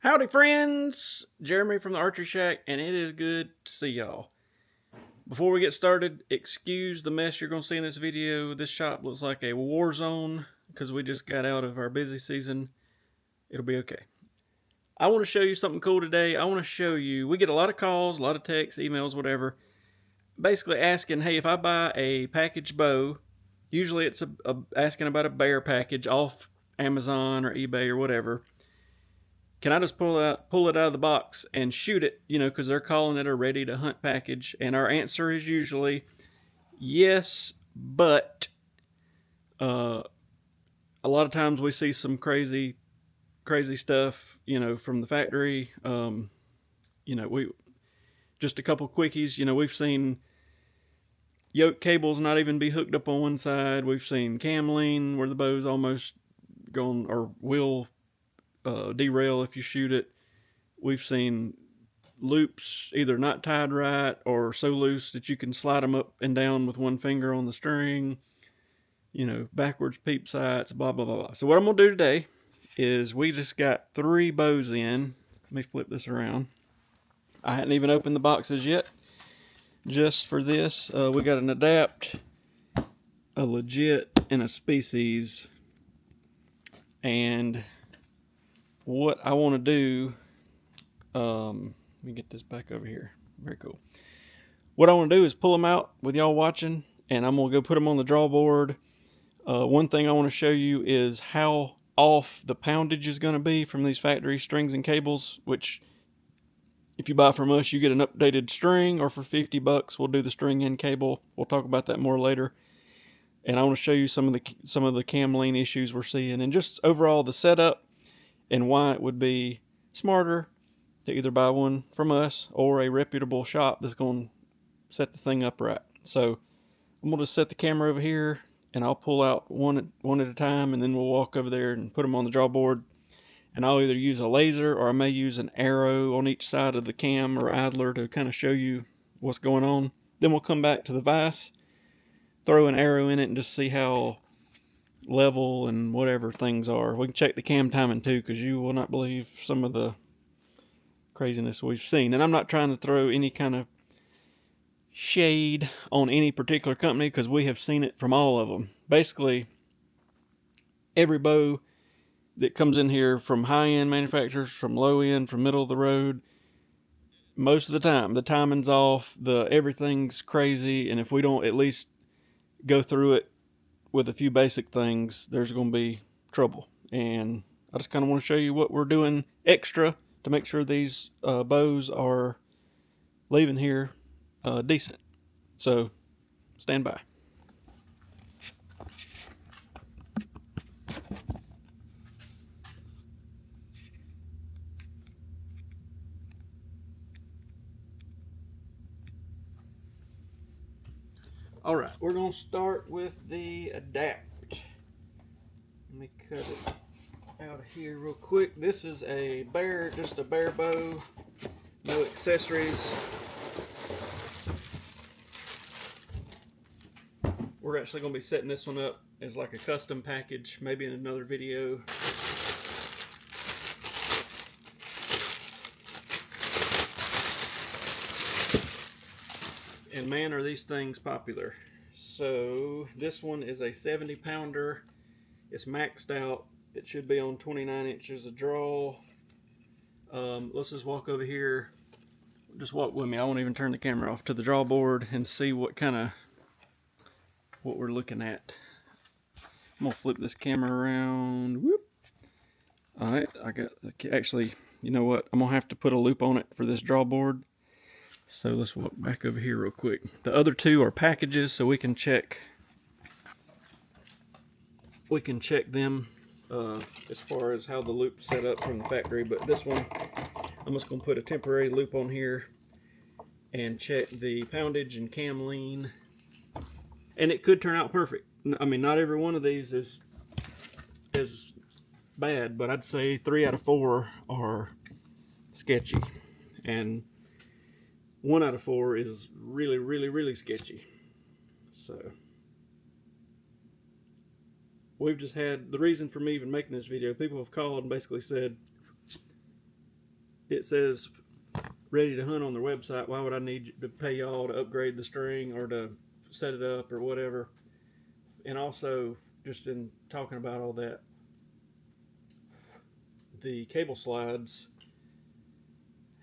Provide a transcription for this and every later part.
Howdy friends, Jeremy from the Archery Shack, and it is good to see y'all. Before we get started, excuse the mess you're going to see in this video. This shop looks like a war zone because we just got out of our busy season. It'll be okay. I want to show you something cool today. I want to show you, we get a lot of calls, a lot of texts, emails, whatever, basically asking, hey, if I buy a package bow, usually it's asking about a bear package off Amazon or eBay or whatever, can I just pull it out of the box and shoot it, because they're calling it a ready to hunt package? And our answer is usually yes, but a lot of times we see some crazy stuff, from the factory. We just a couple quickies. We've seen yoke cables not even be hooked up on one side. We've seen camlean where the bow's almost gone or will derail if you shoot it. We've seen loops either not tied right or so loose that you can slide them up and down with one finger on the string. Backwards peep sights, blah, blah, blah, blah. So what I'm going to do today is we just got 3 bows in. Let me flip this around. I hadn't even opened the boxes yet. Just for this, we got an Adapt, a Legit, and a Species. And what I want to do, let me get this back over here. Very cool. What I want to do is pull them out with y'all watching, and I'm going to go put them on the draw board. One thing I want to show you is how off the poundage is going to be from these factory strings and cables, which if you buy from us, you get an updated string, or for $50, we'll do the string and cable. We'll talk about that more later. And I want to show you some of the camlean issues we're seeing, and just overall the setup, and why it would be smarter to either buy one from us or a reputable shop that's going to set the thing up right. So I'm going to set the camera over here, and I'll pull out one at a time, and then we'll walk over there and put them on the draw board. And I'll either use a laser, or I may use an arrow on each side of the cam or idler to kind of show you what's going on. Then we'll come back to the vise, throw an arrow in it, and just see how level and whatever things are. We can check the cam timing too, because you will not believe some of the craziness we've seen. And I'm not trying to throw any kind of shade on any particular company, because we have seen it from all of them. Basically, every bow that comes in here, from high-end manufacturers, from low-end, from middle of the road, most of the time the timing's off, everything's crazy, and if we don't at least go through it with a few basic things, there's going to be trouble. And I just kind of want to show you what we're doing extra to make sure these bows are leaving here decent. So stand by. All right, we're going to start with the Adapt. Let me cut it out of here real quick. This is just a bear bow, no accessories. We're actually going to be setting this one up as like a custom package, maybe in another video. And man, are these things popular. So this one is a 70-pounder. It's maxed out. It should be on 29 inches of draw. Let's just walk over here. Just walk with me. I won't even turn the camera off, to the draw board and see what we're looking at. I'm gonna flip this camera around. Whoop. All right, actually, you know what? I'm gonna have to put a loop on it for this draw board. So let's walk back over here real quick. The other two are packages, so we can check them as far as how the loop's set up from the factory. But this one, I'm just gonna put a temporary loop on here and check the poundage and camlean. And it could turn out perfect. I mean, not every one of these is bad, but I'd say 3 out of 4 are sketchy. And 1 out of 4 is really, really, really sketchy. So we've just had, the reason for me even making this video, people have called and basically said, it says ready to hunt on their website. Why would I need to pay y'all to upgrade the string or to set it up or whatever? And also, just in talking about all that, the cable slides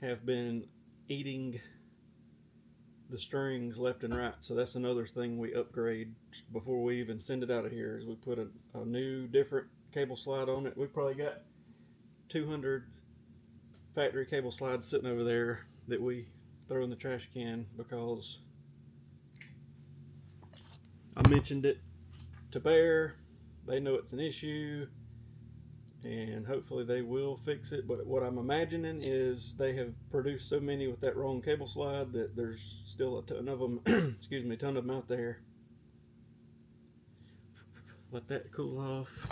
have been eating the strings left and right, so that's another thing we upgrade before we even send it out of here. Is we put a new different cable slide on it. We probably got 200 factory cable slides sitting over there that we throw in the trash can because I mentioned it to Bear. They know it's an issue, and hopefully they will fix it. But what I'm imagining is they have produced so many with that wrong cable slide that there's still a ton of them excuse me, a ton of them out there. Let that cool off.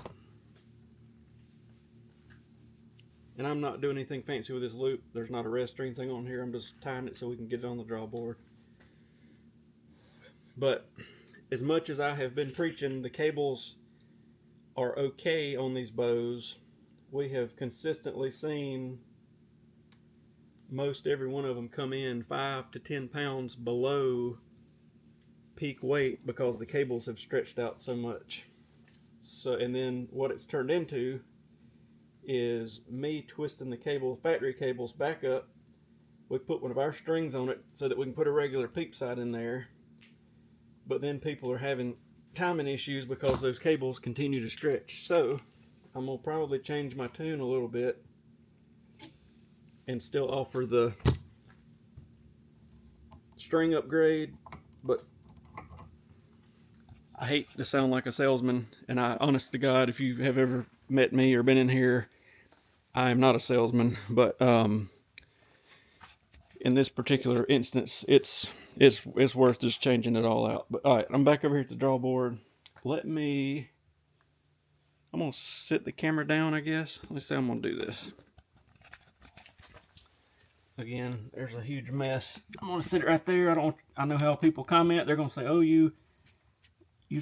And I'm not doing anything fancy with this loop. There's not a rest or anything on here. I'm just tying it so we can get it on the draw board. But as much as I have been preaching the cables are okay on these bows, we have consistently seen most every one of them come in 5 to 10 pounds below peak weight because the cables have stretched out so much. So, and then what it's turned into is me twisting the factory cables back up. We put one of our strings on it so that we can put a regular peep sight in there. But then people are having timing issues because those cables continue to stretch. So I'm gonna probably change my tune a little bit and still offer the string upgrade, but I hate to sound like a salesman, and honest to God, if you have ever met me or been in here, I am not a salesman, but in this particular instance, it's worth just changing it all out. But all right, I'm back over here at the draw board. I'm gonna sit the camera down, I guess. Let's see how I'm gonna do this. Again, there's a huge mess. I'm gonna sit it right there. I know how people comment. They're gonna say, "Oh, you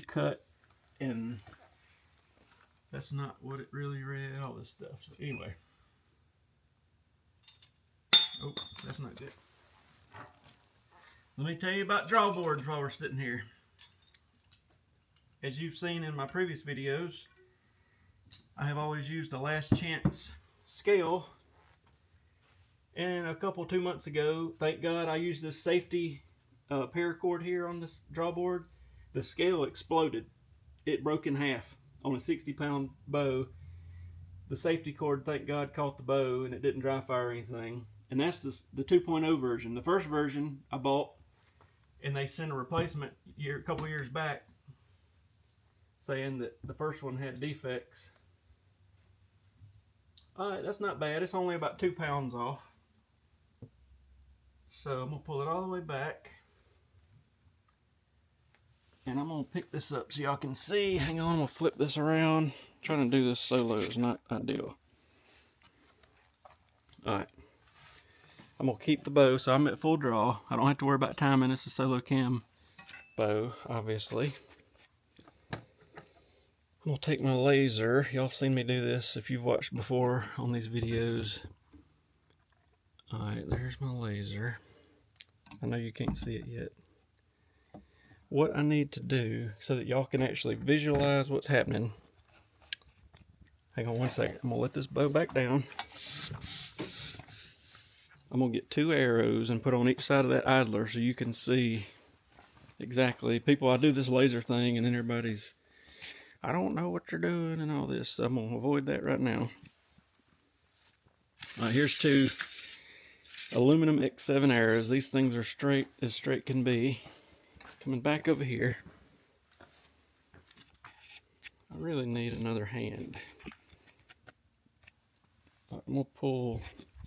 cut," and that's not what it really read. All this stuff. So anyway. Oh, that's not good. Let me tell you about draw boards while we're sitting here. As you've seen in my previous videos, I have always used a last chance scale. And a couple 2 months ago, thank God, I used this safety paracord here on this draw board. The scale exploded. It broke in half on a 60-pound bow. The safety cord, thank God, caught the bow and it didn't dry fire or anything. And that's the 2.0 version. The first version I bought, and they sent a replacement a couple years back saying that the first one had defects. Alright, that's not bad. It's only about 2 pounds off. So I'm going to pull it all the way back. And I'm going to pick this up so y'all can see. Hang on, I'm going to flip this around. Trying to do this solo is not ideal. Alright. I'm going to keep the bow so I'm at full draw. I don't have to worry about timing. It's a solo cam bow, obviously. I'm going to take my laser. Y'all have seen me do this if you've watched before on these videos. Alright, there's my laser. I know you can't see it yet. What I need to do so that y'all can actually visualize what's happening. Hang on one second. I'm going to let this bow back down. I'm going to get 2 arrows and put on each side of that idler so you can see exactly. People, I do this laser thing and then everybody's, I don't know what you're doing and all this. I'm going to avoid that right now. All right, here's 2 aluminum X7 arrows. These things are straight as straight can be. Coming back over here. I really need another hand. All right,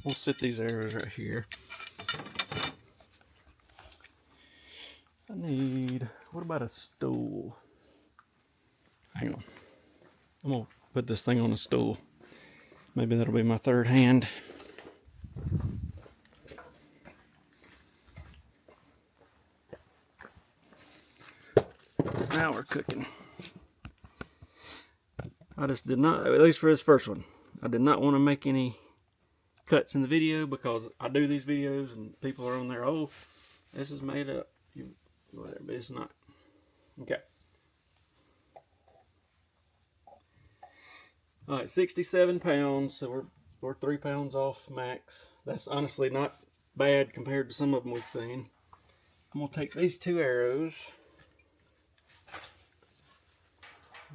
we'll sit these arrows right here. What about a stool? Hang on. I'm gonna put this thing on a stool. Maybe that'll be my third hand. Now we're cooking. I just did not, at least for this first one, I did not want to make any cuts in the video because I do these videos and people are on there, oh, this is made up. Whatever, but it's not. Okay. All right, 67 pounds, so we're 3 pounds off max. That's honestly not bad compared to some of them we've seen. I'm gonna take these 2 arrows.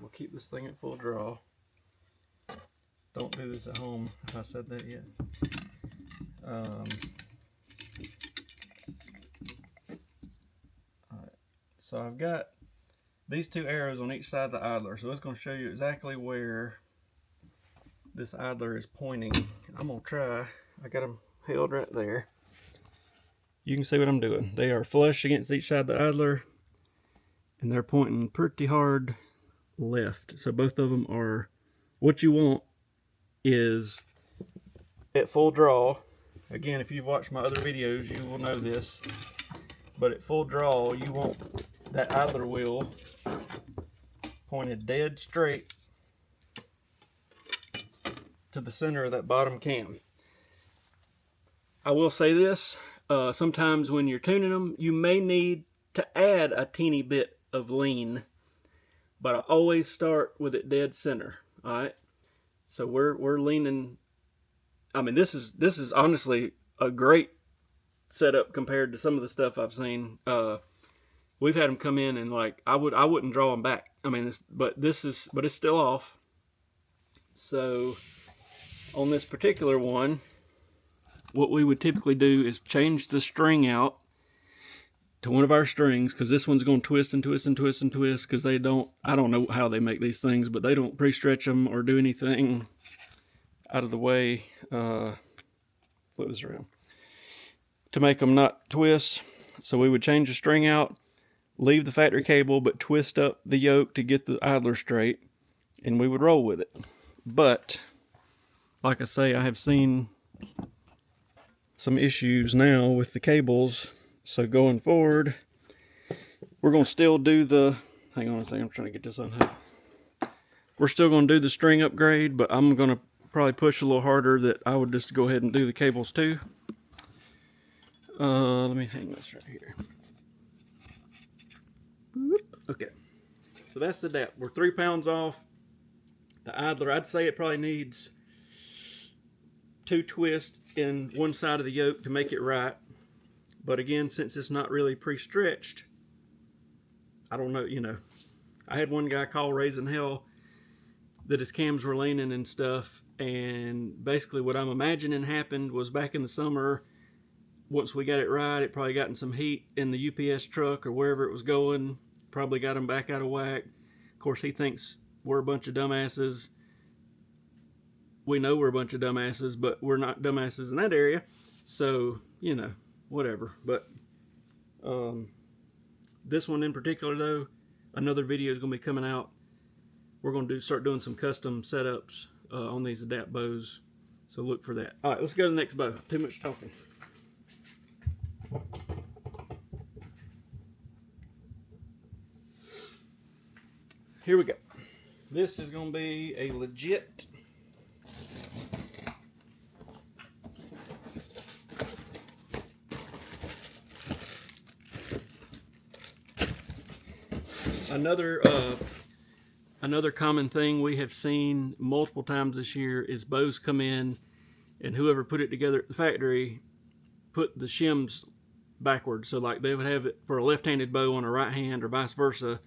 We'll keep this thing at full draw. Don't do this at home if I said that yet. Alright, so I've got these 2 arrows on each side of the idler, so it's going to show you exactly where this idler is pointing. I'm going to try, I got them held right there. You can see what I'm doing. They are flush against each side of the idler, and they're pointing pretty hard left. So both of them are, what you want is at full draw. Again, if you've watched my other videos, you will know this. But at full draw, you want that idler wheel pointed dead straight to the center of that bottom cam. I will say this, sometimes when you're tuning them, you may need to add a teeny bit of lean, but I always start with it dead center. All right, so we're leaning. I mean, this is honestly a great setup compared to some of the stuff I've seen. We've had them come in and like I wouldn't draw them back. I mean, but it's still off. So on this particular one, what we would typically do is change the string out to one of our strings, because this one's going to twist and twist and twist and twist, because I don't know how they make these things, but they don't pre-stretch them or do anything out of the way. Flip this around to make them not twist. So we would change the string out, leave the factory cable, but twist up the yoke to get the idler straight, and we would roll with it. But like I say, I have seen some issues now with the cables. So going forward, we're going to still do the, hang on a second, I'm trying to get this unhooked. We're still going to do the string upgrade, but I'm going to probably push a little harder that I would just go ahead and do the cables too. Let me hang this right here. Okay, so that's the depth. We're 3 pounds off. The idler, I'd say it probably needs 2 twists in one side of the yoke to make it right. But again, since it's not really pre-stretched, I don't know, you know. I had one guy call Raising Hell that his cams were leaning and stuff, and basically what I'm imagining happened was back in the summer, once we got it right, it probably got in some heat in the UPS truck or wherever it was going, probably got him back out of whack. Of course, he thinks we're a bunch of dumbasses. We know we're a bunch of dumbasses, but we're not dumbasses in that area. So, you know, whatever. But this one in particular, though, another video is going to be coming out. We're going to start doing some custom setups on these Adapt bows. So look for that. All right, let's go to the next bow. Too much talking. Here we go. This is going to be a legit another common thing we have seen multiple times this year is bows come in and whoever put it together at the factory put the shims backwards. So like they would have it for a left-handed bow on a right hand or vice versa.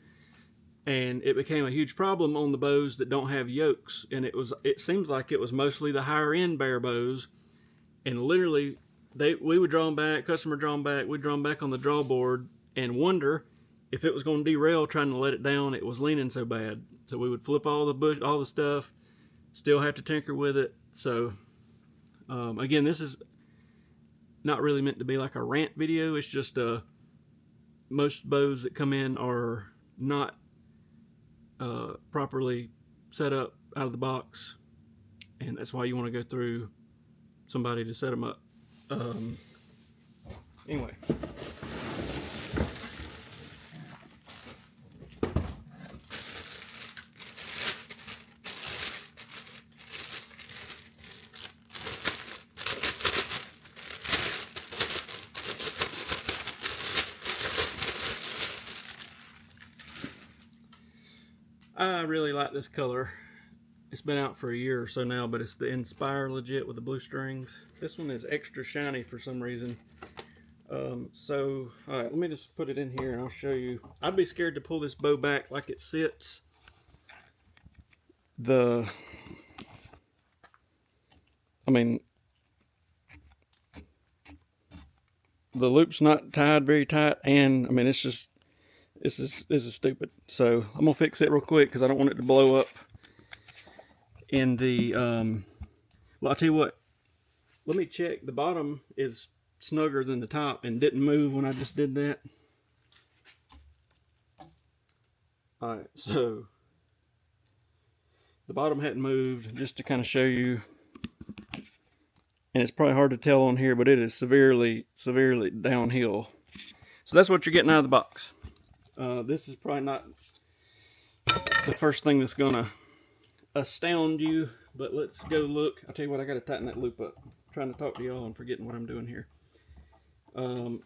And it became a huge problem on the bows that don't have yokes. And it seems like it was mostly the higher end Bear bows. And literally we would draw them back, customer draw them back, we'd draw them back on the draw board and wonder if it was going to derail trying to let it down. It was leaning so bad. So we would flip all the stuff, still have to tinker with it. So again, this is not really meant to be like a rant video. It's just most bows that come in are not properly set up out of the box, and that's why you want to go through somebody to set them up. Anyway, I really like this color. It's been out for a year or so now, but it's the Inspire Legit with the blue strings. This one is extra shiny for some reason. So, all right, let me just put it in here and I'll show you. I'd be scared to pull this bow back like it sits. I mean, the loop's not tied very tight, and I mean, it's just, this is stupid. So I'm gonna fix it real quick because I don't want it to blow up in the, well, I'll tell you what, let me check. The bottom is snugger than the top and didn't move when I just did that. All right, so the bottom hadn't moved, just to kind of show you. And it's probably hard to tell on here, but it is severely downhill. So that's what you're getting out of the box. This is probably not the first thing that's gonna astound you, but let's go look. I'll tell you what, I gotta tighten that loop up. I'm trying to talk to y'all and forgetting what I'm doing here. And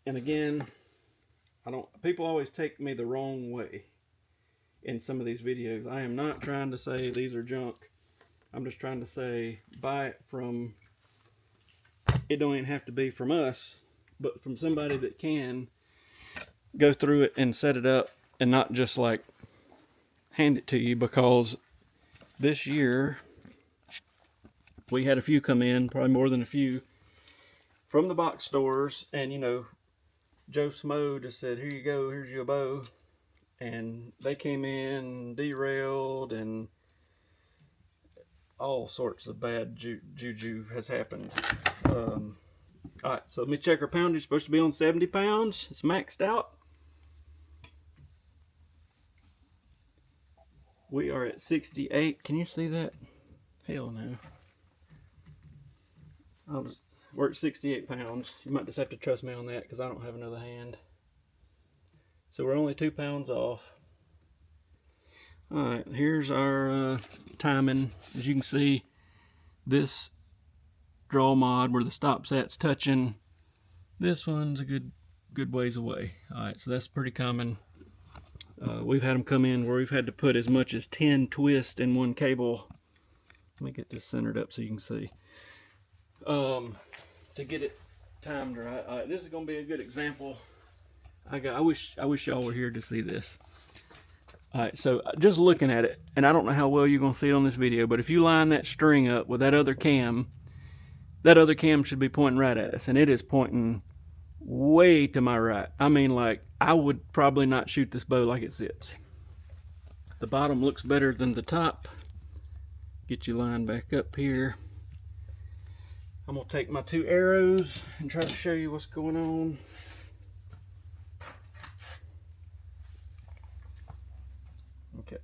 again, people always take me the wrong way in some of these videos. I am not trying to say these are junk. I'm just trying to say, buy it from, it don't even have to be from us, but from somebody that can go through it and set it up and not just like hand it to you, because this year we had a few come in, probably more than a few, from the box stores, and you know, Joe Smo just said, here you go, here's your bow, and they came in, derailed, and all sorts of bad juju has happened. Alright, so let me check our poundage. It's supposed to be on 70 pounds. It's maxed out. We are at 68. Can you see that? Hell no. I'll just work 68 pounds. You might just have to trust me on that because I don't have another hand. So we're only 2 pounds off. Alright, here's our timing. As you can see, this draw mod where the stop set's touching, this one's a good ways away. Alright, so that's pretty common. We've had them come in where we've had to put as much as 10 twists in one cable. Let me get this centered up so you can see. To get it timed right. This is going to be a good example. I wish y'all were here to see this. Alright, so just looking at it, and I don't know how well you're going to see it on this video, but if you line that string up with that other cam should be pointing right at us, and it is pointing way to my right. I mean, like, I would probably not shoot this bow like it sits. The bottom looks better than the top. Get you lined back up here. I'm going to take my 2 arrows and try to show you what's going on. Okay.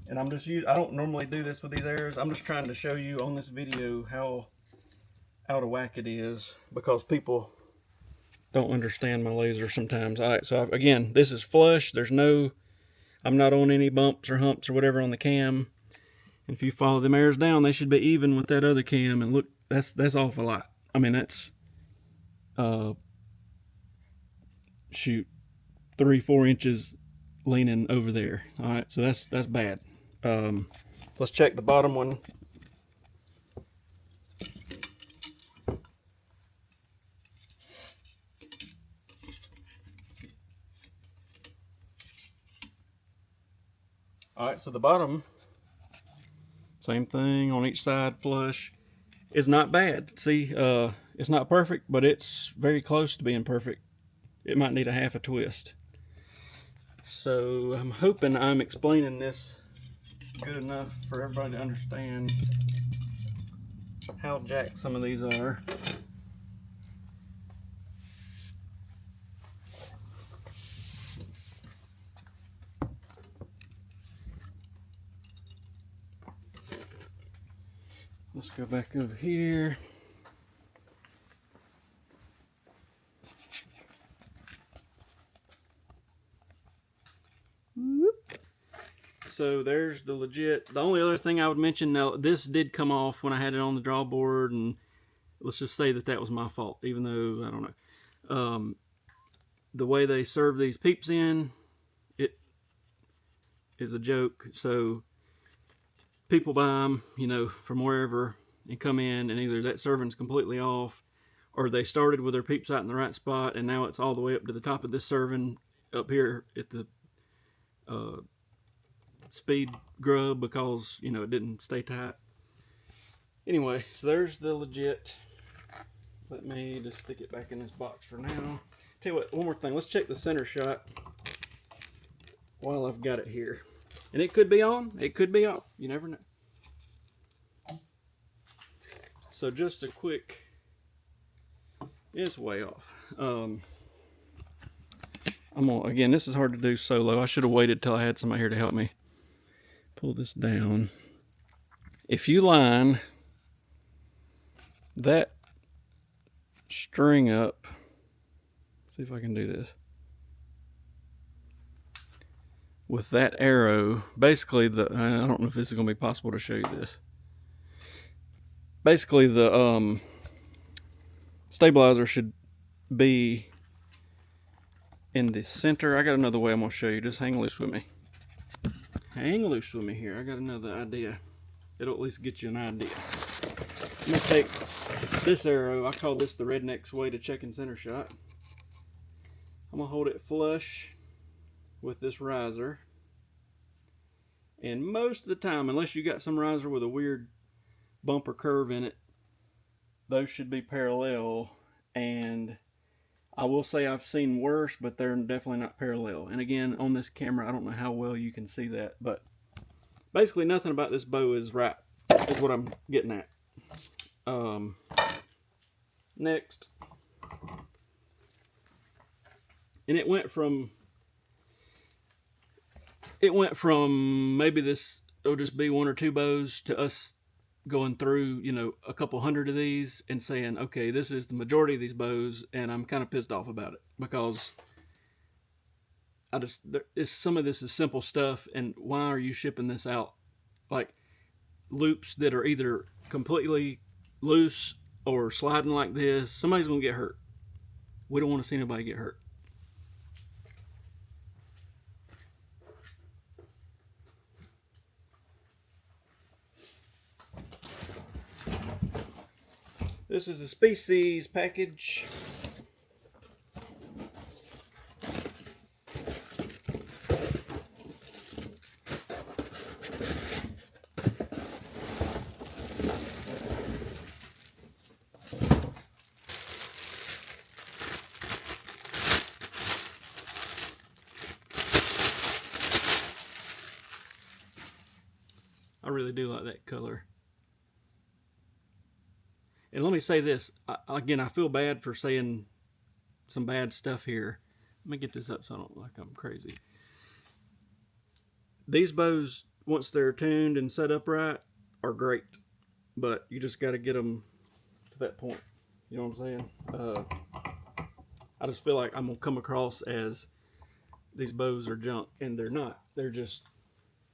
And I'm just I don't normally do this with these arrows. I'm just trying to show you on this video how out of whack it is, because people don't understand my laser sometimes. Alright, so again, this is flush. I'm not on any bumps or humps or whatever on the cam. And if you follow them arrows down, they should be even with that other cam. And look, that's off a lot. I mean, that's shoot 3-4 inches leaning over there. All right, so that's bad. Let's check the bottom one. All right, so the bottom, same thing on each side, flush, is not bad. See, it's not perfect, but it's very close to being perfect. It might need a half a twist. So I'm hoping I'm explaining this good enough for everybody to understand how jacked some of these are. Let's go back over here. So there's the Legit. The only other thing I would mention, now this did come off when I had it on the draw board, and let's just say that was my fault, even though, I don't know. The way they serve these peeps in, it is a joke. So people buy them, you know, from wherever and come in, and either that serving's completely off, or they started with their peeps out in the right spot, and now it's all the way up to the top of this serving up here at the speed grub because, you know, it didn't stay tight. Anyway, so there's the legit. Let me just stick it back in this box for now. Tell you what, one more thing. Let's check the center shot while I've got it here. And it could be on, it could be off. You never know. So just a quick, it's way off. Again, this is hard to do solo. I should have waited till I had somebody here to help me. Pull this down. If you line that string up, see if I can do this, with that arrow, basically I don't know if this is going to be possible to show you this. Basically the stabilizer should be in the center. I got another way I'm going to show you. Just hang loose with me. Hang loose with me here. I got another idea. It'll at least get you an idea. I'm going to take this arrow. I call this the redneck's way to checking center shot. I'm going to hold it flush with this riser. And most of the time, unless you got some riser with a weird bumper curve in it, those should be parallel. And I will say I've seen worse, but they're definitely not parallel. And again, on this camera, I don't know how well you can see that, but basically nothing about this bow is right, is what I'm getting at. Next. And it went from maybe this will just be 1 or 2 bows to us going through, you know, a couple hundred of these and saying, okay, this is the majority of these bows, and I'm kind of pissed off about it because some of this is simple stuff, and why are you shipping this out like loops that are either completely loose or sliding like this? Somebody's gonna get hurt. We don't want to see anybody get hurt. This is a Species package. I really do like that color. And let me say this, again, I feel bad for saying some bad stuff here. Let me get this up so I don't look like I'm crazy. These bows, once they're tuned and set up right, are great. But you just got to get them to that point. You know what I'm saying? I just feel like I'm going to come across as these bows are junk, and they're not. They're just,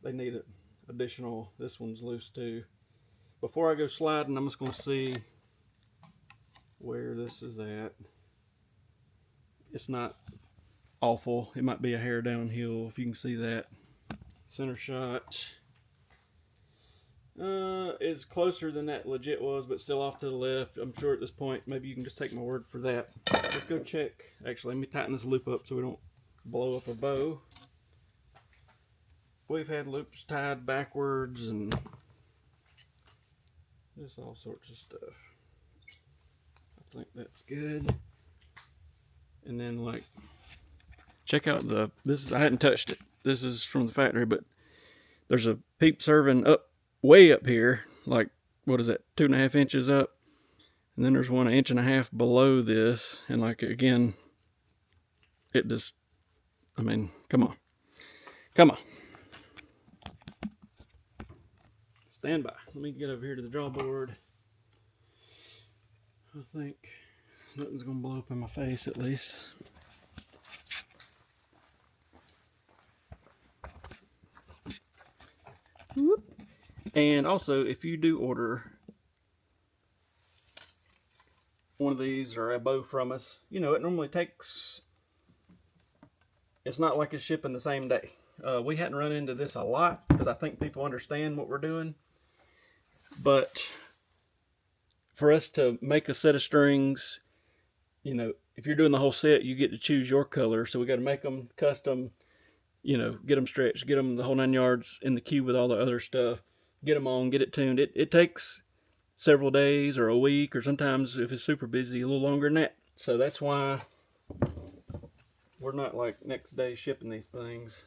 they need an additional, this one's loose too. Before I go sliding, I'm just going to see where this is at. It's not awful. It might be a hair downhill, if you can see that. Center shot is closer than that legit was, but still off to the left. I'm sure at this point, maybe you can just take my word for that. Let's go check. Actually, let me tighten this loop up so we don't blow up a bow. We've had loops tied backwards and just all sorts of stuff. I think that's good. And then, like, check out this, I hadn't touched it. This is from the factory, but there's a peep serving up, way up here, like, what is that, 2.5 inches up? And then there's one 1.5 inches below this, and like, again, it just, I mean, come on. Come on. Stand by. Let me get over here to the drawboard. I think nothing's gonna blow up in my face, at least. Whoop. And also, if you do order one of these or a bow from us, you know, it normally takes, it's not like it's shipping the same day. We hadn't run into this a lot because I think people understand what we're doing. But for us to make a set of strings, you know, if you're doing the whole set, you get to choose your color. So we got to make them custom, you know, get them stretched, get them the whole 9 yards in the cube with all the other stuff, get them on, get it tuned. It takes several days or a week, or sometimes if it's super busy, a little longer than that. So that's why we're not like next day shipping these things.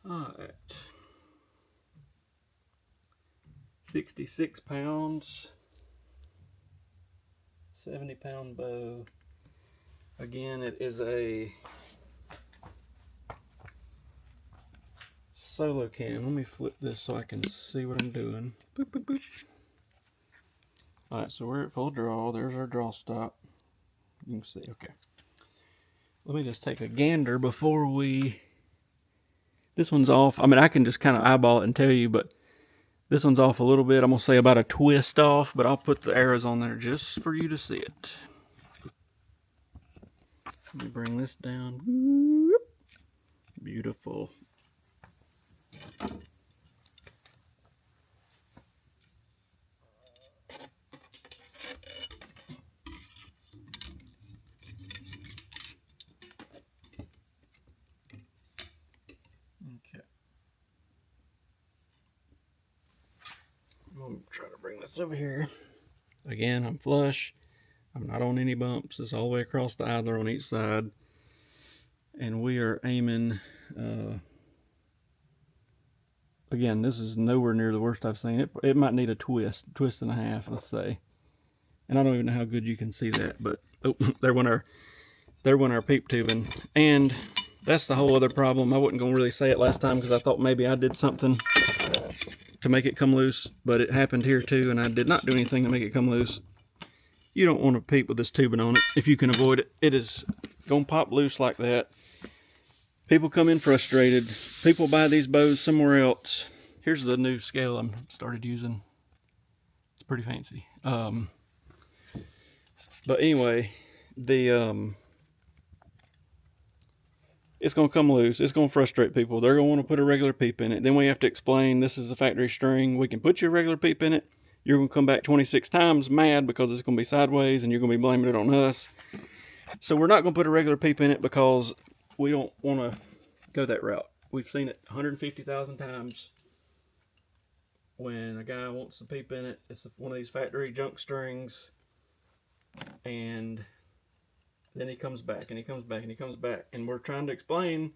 All right. 66 pounds, 70-pound bow. Again, it is a solo cam. Let me flip this so I can see what I'm doing. Boop, boop, boop. All right, so we're at full draw. There's our draw stop. You can see, okay. Let me just take a gander before we, this one's off. I mean, I can just kind of eyeball it and tell you, but this one's off a little bit. I'm gonna say about a twist off, but I'll put the arrows on there just for you to see it. Let me bring this down. Beautiful. Okay. I'm gonna try to bring this over here. Again, I'm flush. I'm not on any bumps. It's all the way across the idler on each side. And we are aiming, again, this is nowhere near the worst I've seen. It might need a twist and a half, let's say. And I don't even know how good you can see that, but oh, there went our peep tubing. And that's the whole other problem. I wasn't gonna really say it last time because I thought maybe I did something to make it come loose, but it happened here too, and I did not do anything to make it come loose. You don't want to peep with this tubing on it if you can avoid it. It is gonna pop loose like that. People come in frustrated. People buy these bows somewhere else. Here's the new scale I started using. It's pretty fancy. But anyway, it's going to come loose. It's going to frustrate people. They're going to want to put a regular peep in it. Then we have to explain this is a factory string. We can put your regular peep in it. You're going to come back 26 times mad because it's going to be sideways and you're going to be blaming it on us. So we're not going to put a regular peep in it because we don't want to go that route. We've seen it 150,000 times when a guy wants to peep in it. It's one of these factory junk strings. And then he comes back and he comes back and he comes back. And we're trying to explain.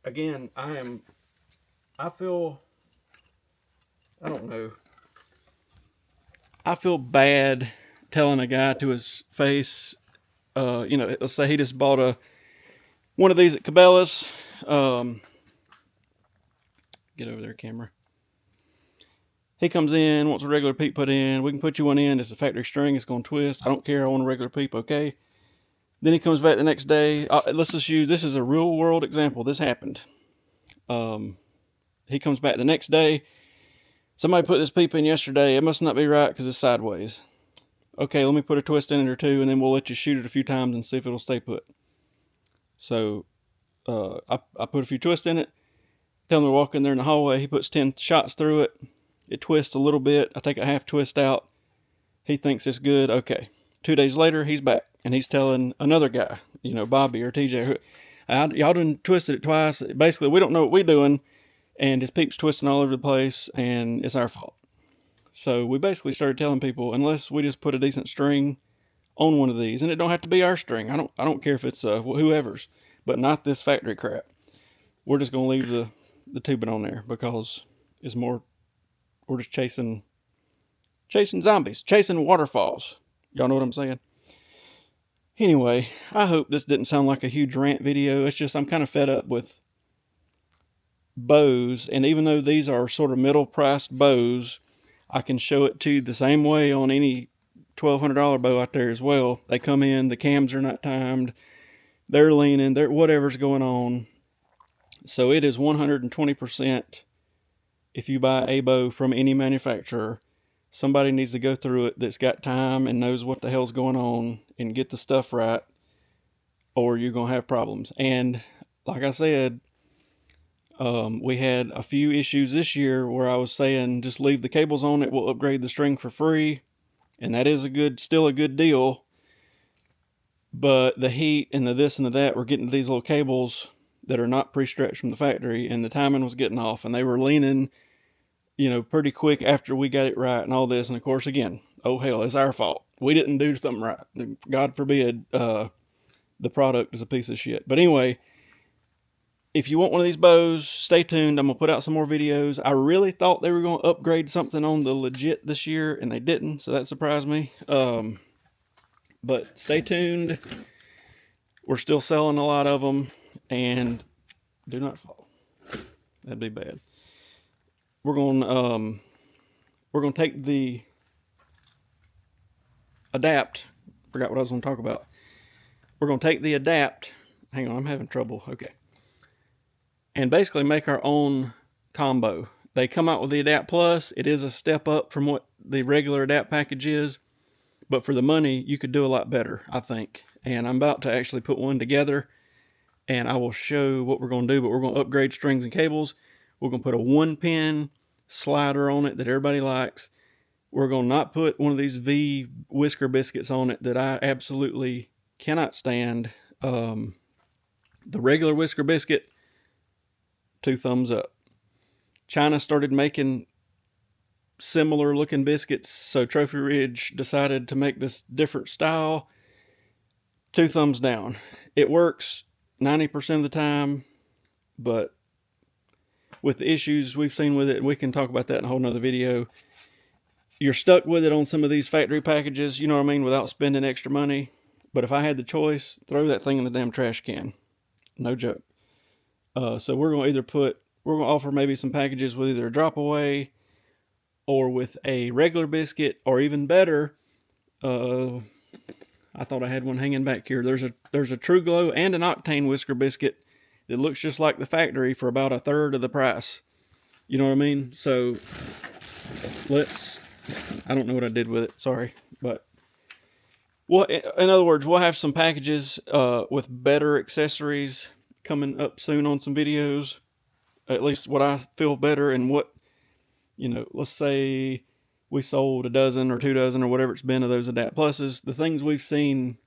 Again, I feel bad telling a guy to his face, you know, let's say he just bought one of these at Cabela's. Get over there, camera. He comes in, wants a regular peep put in. We can put you one in. It's a factory string. It's going to twist. I don't care. I want a regular peep. Okay. Then he comes back the next day. Let's just use, this is a real world example. This happened. He comes back the next day. Somebody put this peep in yesterday. It must not be right because it's sideways. Okay, let me put a twist in it or two, and then we'll let you shoot it a few times and see if it'll stay put. So I put a few twists in it. Tell him to walk in there in the hallway. He puts 10 shots through it. It twists a little bit. I take a half twist out. He thinks it's good. Okay. 2 days later, he's back. And he's telling another guy, you know, Bobby or TJ, y'all done twisted it twice. Basically, we don't know what we're doing. And his peep's twisting all over the place. And it's our fault. So we basically started telling people, unless we just put a decent string on one of these. And it don't have to be our string. I don't care if it's whoever's. But not this factory crap. We're just going to leave the tubing on there. Because it's more... We're just chasing zombies, chasing waterfalls. Y'all know what I'm saying? Anyway, I hope this didn't sound like a huge rant video. It's just I'm kind of fed up with bows. And even though these are sort of middle-priced bows, I can show it to you the same way on any $1,200 bow out there as well. They come in, the cams are not timed. They're leaning, whatever's going on. So it is 120%. If you buy a bow from any manufacturer, Somebody needs to go through it that's got time and knows what the hell's going on and get the stuff right, or you're going to have problems. And like I said, we had a few issues this year where I was saying just leave the cables on it, we'll upgrade the string for free, and that is still a good deal. But the heat and the this and the that were getting to these little cables that are not pre-stretched from the factory, and the timing was getting off, and they were leaning, pretty quick after we got it right and all this. And of course, again, oh hell, it's our fault. We didn't do something right. God forbid, the product is a piece of shit. But anyway, if you want one of these bows, stay tuned. I'm going to put out some more videos. I really thought they were going to upgrade something on the legit this year, and they didn't, so that surprised me. But stay tuned. We're still selling a lot of them, and do not fall. That'd be bad. We're going to take the adapt. Forgot what I was going to talk about. We're going to take the adapt. Hang on, I'm having trouble. Okay. And basically make our own combo. They come out with the Adapt Plus. It is a step up from what the regular Adapt package is, but for the money, you could do a lot better, I think. And I'm about to actually put one together, and I will show what we're going to do. But we're going to upgrade strings and cables. We're going to put a 1-pin slider on it that everybody likes. We're going to not put one of these V whisker biscuits on it that I absolutely cannot stand. The regular whisker biscuit, 2 thumbs up. China started making similar looking biscuits, so Trophy Ridge decided to make this different style. 2 thumbs down. It works 90% of the time, but with the issues we've seen with it, and we can talk about that in a whole nother video, you're stuck with it on some of these factory packages, you know what I mean, without spending extra money. But if I had the choice, throw that thing in the damn trash can. No joke. So we're going to offer maybe some packages with either a drop away or with a regular biscuit, or even better, I thought I had one hanging back here. There's a True Glow and an Octane whisker biscuit that looks just like the factory for about a third of the price. You know what I mean? So I don't know what I did with it, sorry. But in other words, we'll have some packages with better accessories coming up soon on some videos. At least what I feel better, and what, let's say we sold a dozen or 2 dozen or whatever it's been of those Adapt Pluses. The things we've seen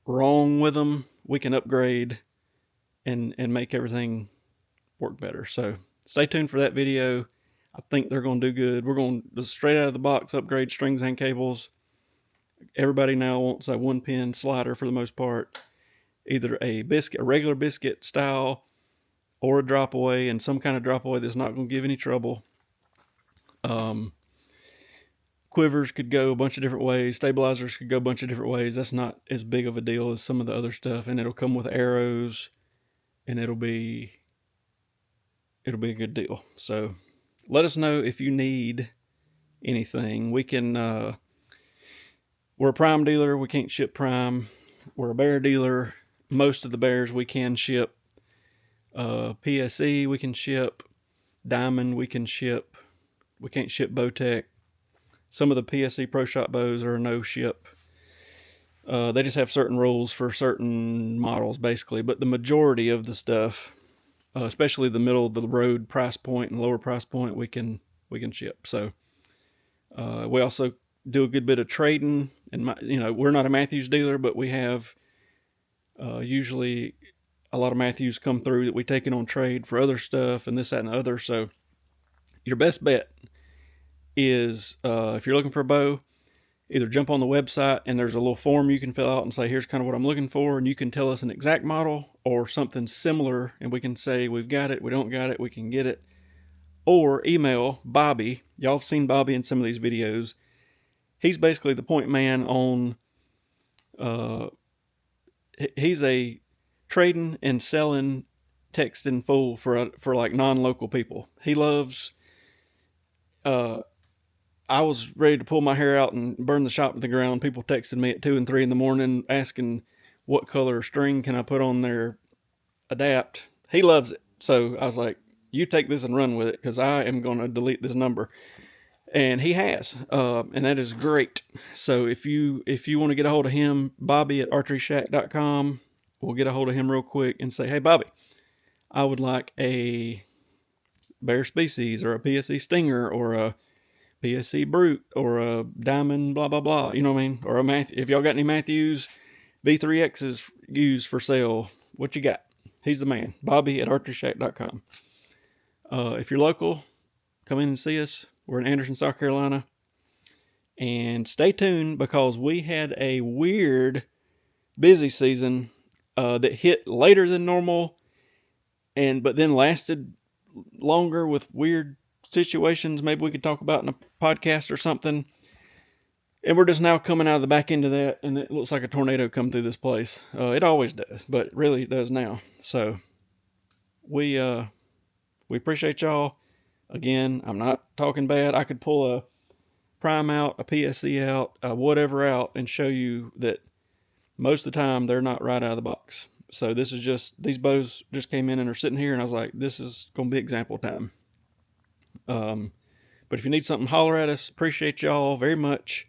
wrong with them, we can upgrade and make everything work better. So stay tuned for that video. I think they're going to do good. We're going to straight out of the box upgrade strings and cables. Everybody now wants a 1-pin slider for the most part. Either a regular biscuit style, or a drop away, and some kind of drop away that's not going to give any trouble. Quivers could go a bunch of different ways. Stabilizers could go a bunch of different ways. That's not as big of a deal as some of the other stuff. And it'll come with arrows, and it'll be a good deal. So let us know if you need anything. We can, we're a Prime dealer. We can't ship Prime. We're a Bear dealer. Most of the Bears we can ship. PSE we can ship. Diamond we can ship. We can't ship Bowtech. Some of the PSE Pro Shop bows are no ship. They just have certain rules for certain models, basically. But the majority of the stuff, especially the middle of the road price point and lower price point, we can ship. So we also do a good bit of trading. And we're not a Matthews dealer, but we have usually a lot of Matthews come through that we take in on trade for other stuff and this, that, and the other. So your best bet is, if you're looking for a bow, either jump on the website and there's a little form you can fill out and say, here's kind of what I'm looking for, and you can tell us an exact model or something similar, and we can say we've got it, we don't got it, we can get it. Or email Bobby. Y'all have seen Bobby in some of these videos. He's basically the point man on, he's a trading and selling text in full for like non-local people. He loves, I was ready to pull my hair out and burn the shop to the ground. People texted me at 2 and 3 in the morning asking what color string can I put on their Adapt. He loves it. So I was like, you take this and run with it, because I am going to delete this number. And he has, and that is great. So if you want to get a hold of him, Bobby at archeryshack.com, we'll get a hold of him real quick and say, hey, Bobby, I would like a Bear Species or a PSE Stinger or a PSE Brute or a Diamond blah, blah, blah. You know what I mean? Or a if y'all got any Matthews V3Xs used for sale, what you got? He's the man. Bobby at archeryshack.com. If you're local, come in and see us. We're in Anderson, South Carolina. And stay tuned because we had a weird busy season that hit later than normal, but then lasted longer with weird situations maybe we could talk about in a podcast or something. And we're just now coming out of the back end of that, and it looks like a tornado come through this place. It always does, but really it does now. So we appreciate y'all. Again, I'm not talking bad. I could pull a Prime out, a PSE out, whatever out, and show you that most of the time they're not right out of the box. So this is just, these bows just came in and are sitting here, and I was like, this is going to be example time. But if you need something, holler at us. Appreciate y'all very much.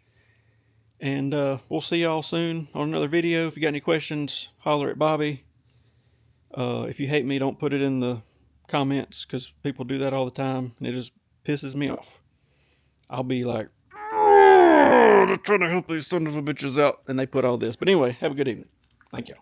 And we'll see y'all soon on another video. If you got any questions, holler at Bobby. If you hate me, don't put it in the comments because people do that all the time, and it just pisses me off. I'll be like, oh, they're trying to help these sons of a bitches out, and they put all this. But anyway, have a good evening. Thank you.